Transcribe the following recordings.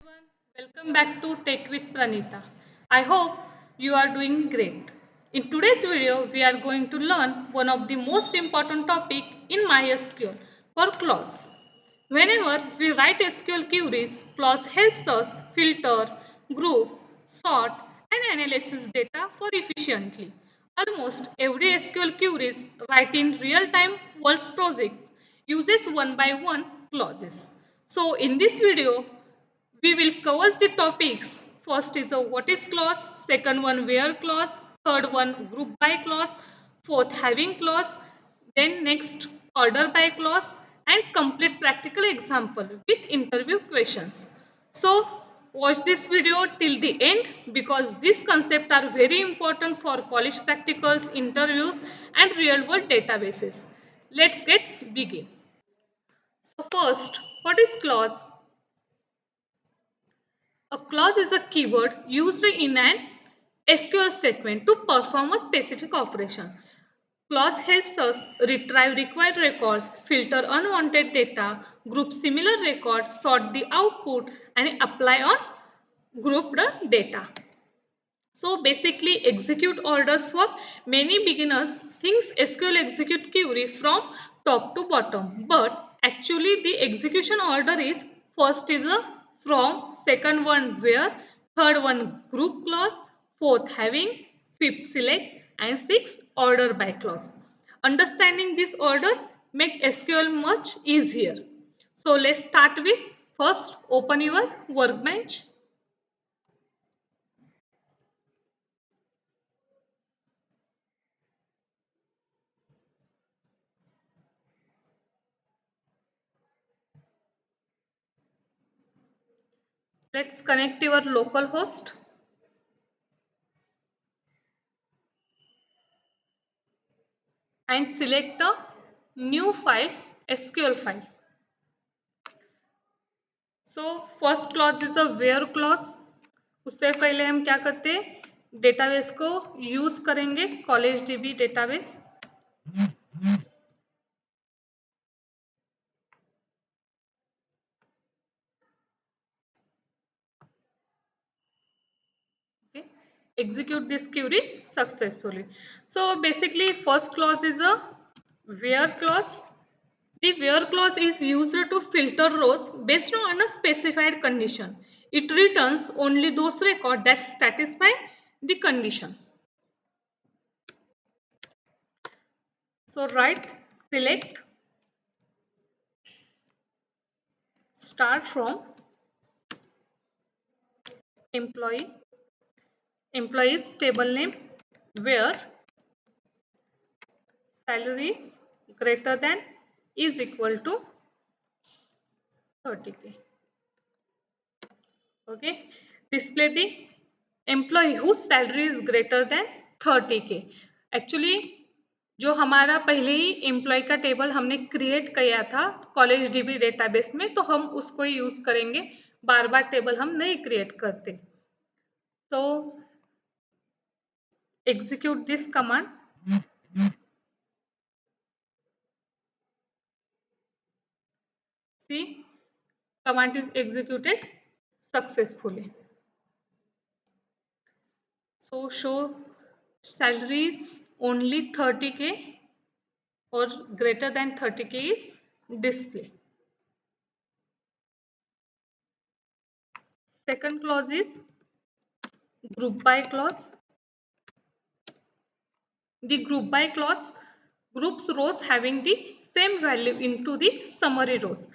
everyone, welcome back to Tech with Pranita. I hope you are doing great. In today's video, we are going to learn one of the most important topic in MySQL for clause. Whenever we write SQL queries, clause helps us filter, group, sort and analysis data for efficiently. Almost every SQL queries write in real-time world project uses one by one clauses. So in this video, we will cover the topics. First is a what is clause, second one where clause, third one group by clause, fourth having clause, then next order by clause and complete practical example with interview questions. So watch this video till the end because these concepts are very important for college practicals, interviews and real world databases. Let's get begin. So first, what is clause? A clause is a keyword used in an SQL statement to perform a specific operation. Clause helps us retrieve required records, filter unwanted data, group similar records, sort the output, and apply on grouped data. So basically execute orders for many beginners thinks SQL execute query from top to bottom, but actually the execution order is first is a from, second one where, third one group clause, fourth having, fifth select and sixth order by clause. Understanding this order make SQL much easier. So let's start with first open your workbench. Let's connect your local host and select a new file, SQL file. So first clause is a where clause. उससे पहले हम क्या करते हैं database को use करेंगे college dB database. Okay. Execute this query successfully. So basically first clause is a where clause. The where clause is used to filter rows based on a specified condition. It returns only those records that satisfy the conditions. So write select start from employee, employee's table name where salary is greater than is equal to 30k. Okay, display the employee whose salary is greater than 30k. Actually जो हमारा पहले ही employ का table हमने create किया था college dB database में तो हम उसको ही यूज करेंगे बार बार टेबल हम नहीं क्रिएट करते. तो execute this command. See, command is executed successfully. So show salaries only 30k or greater than 30k is display. Second clause is group by clause. The group by clause groups rows having the same value into the summary rows.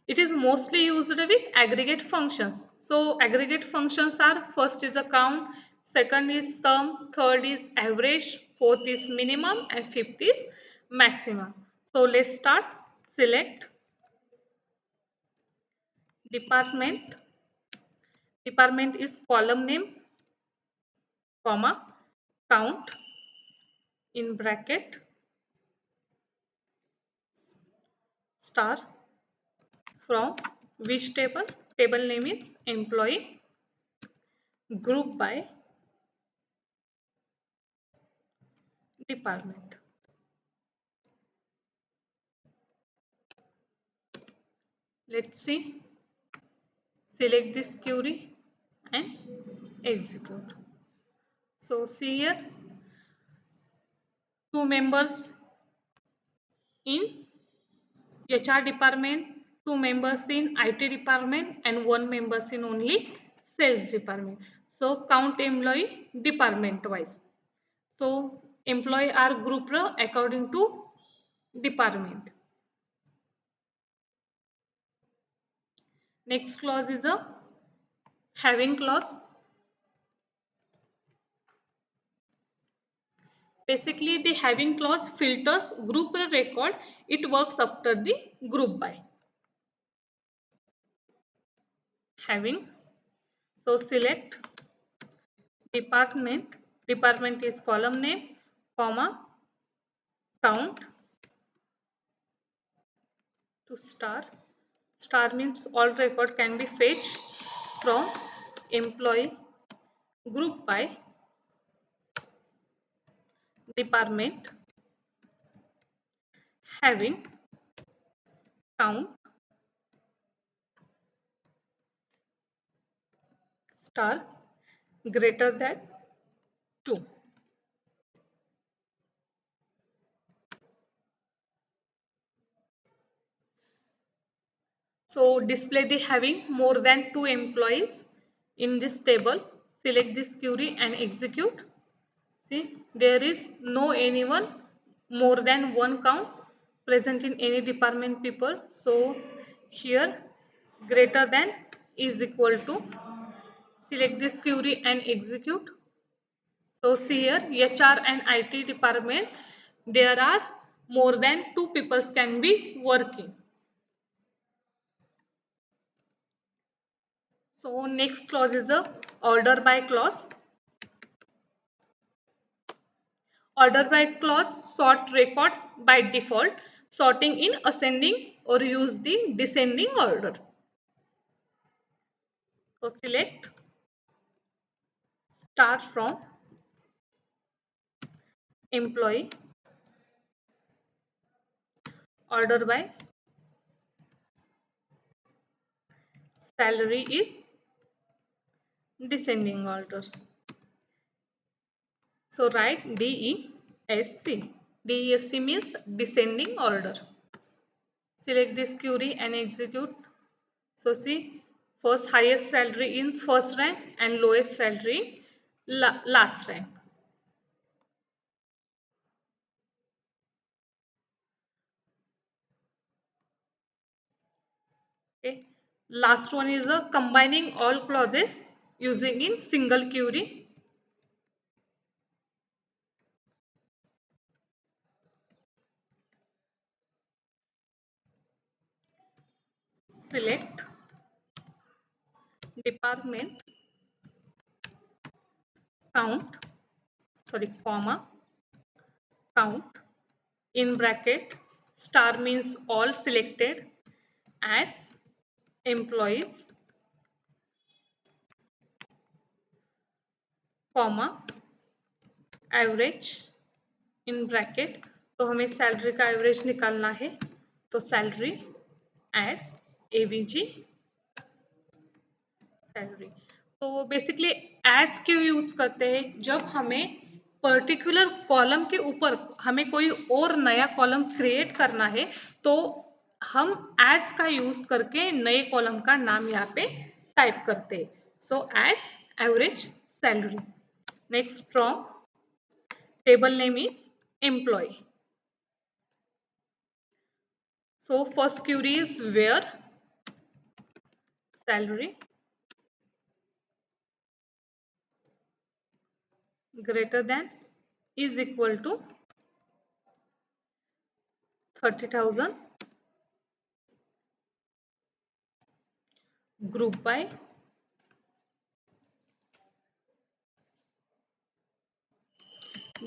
It is mostly used with aggregate functions. So aggregate functions are first is a count, second is sum, third is average, fourth is minimum and fifth is maximum. So let's start. Select department. Department is column name, comma, count in bracket, star, from which table? Table name is employee, group by department. Let's see. select this query and execute. So see here, two members in HR department, two members in IT department, and one members in only sales department. So count employee department wise. So employee are grouped according to department. Next clause is a having clause. Basically, the having clause filters group record. It works after the group by. Having. So select department. Department is column name, comma, count to star. Star means all record can be fetched from employee group by department having count star greater than 2. So display the having more than 2 employees in this table. Select this query and execute. See, there is no anyone more than one count present in any department people. So here greater than is equal to, select this query and execute. So see here HR and IT department, there are more than 2 people can be working. So next clause is a order by clause. Order by clause sort records by default, sorting in ascending or use the descending order. So select start from employee, order by salary is descending order. So write DESC. DESC means descending order. Select this query and execute. So see, first highest salary in first rank and lowest salary in last rank. Okay. Last one is a combining all clauses using in single query. Select department count, sorry, comma, count in bracket, star means all selected, as employees, comma, average in bracket. तो हमें salary का average निकालना है, तो salary as AVG salary. तो basically as क्यों use करते हैं? जब हमें पर्टिकुलर कॉलम के ऊपर हमें कोई और नया कॉलम क्रिएट करना है, तो हम एज का यूज करके नए कॉलम का नाम यहाँ पे टाइप करते हैं. So as average salary. Next from table name is employee. So first query is where salary greater than is equal to 30,000, group by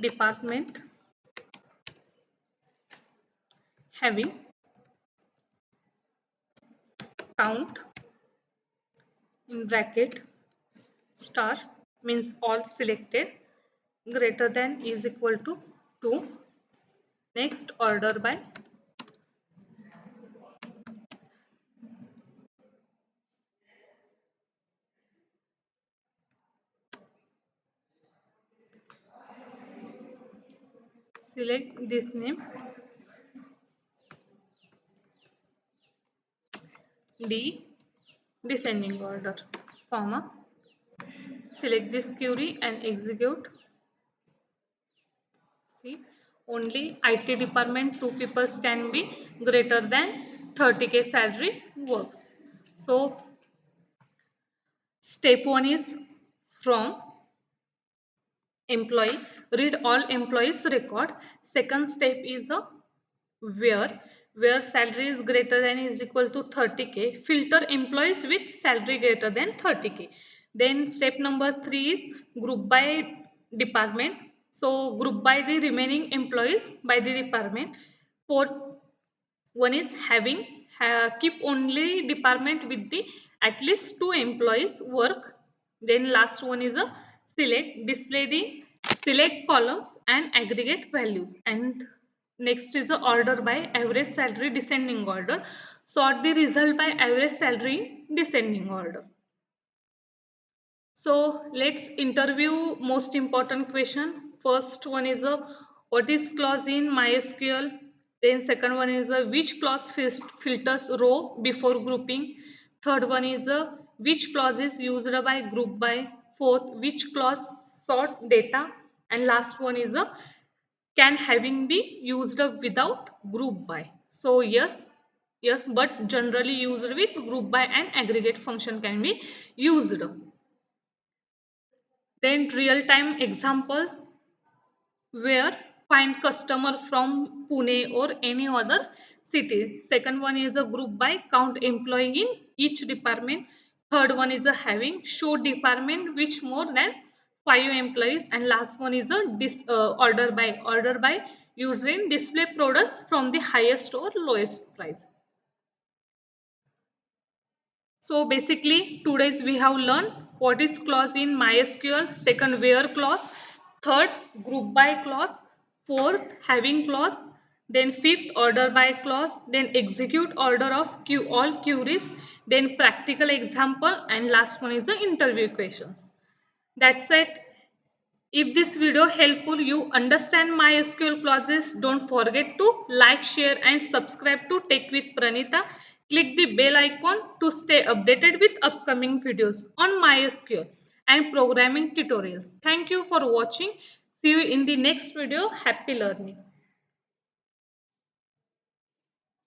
department having count in bracket, star means all selected, greater than is equal to 2. Next order by Select this name D descending order, comma. Select this query and execute. See, only IT department two people can be greater than 30K salary works. So step 1 is from employee, read all employees record. Second step is a where salary is greater than is equal to 30K, filter employees with salary greater than 30K. Then step number 3 is group by department. So group by the remaining employees by the department. Fourth one is having keep only department with the at least two employees work. Then last one is a select, display the select columns and aggregate values. And next is the order by average salary descending order, sort the result by average salary in descending order. So let's interview most important question. First one is a what is clause in MySQL? Then second one is a which clause filters row before grouping? Third one is a which clause is used by group by? Fourth, which clause sort data? And last one is a can having be used without group by? So yes, but generally used with group by and aggregate function can be used. Then real-time example where find customer from Pune or any other city. Second one is a group by count employee in each department. Third one is a having show department which more than 5 employees. And last one is a order by using display products from the highest or lowest price. So basically, today's we have learned what is clause in MySQL, second where clause, third group by clause, fourth having clause, then fifth order by clause, then execute order of all queries, then practical example, and last one is the interview questions. That's it. If this video helpful, you understand MySQL clauses, don't forget to like, share and subscribe to Tech with Pranita. Click the bell icon to stay updated with upcoming videos on MySQL and programming tutorials. Thank you for watching. See you in the next video. Happy learning.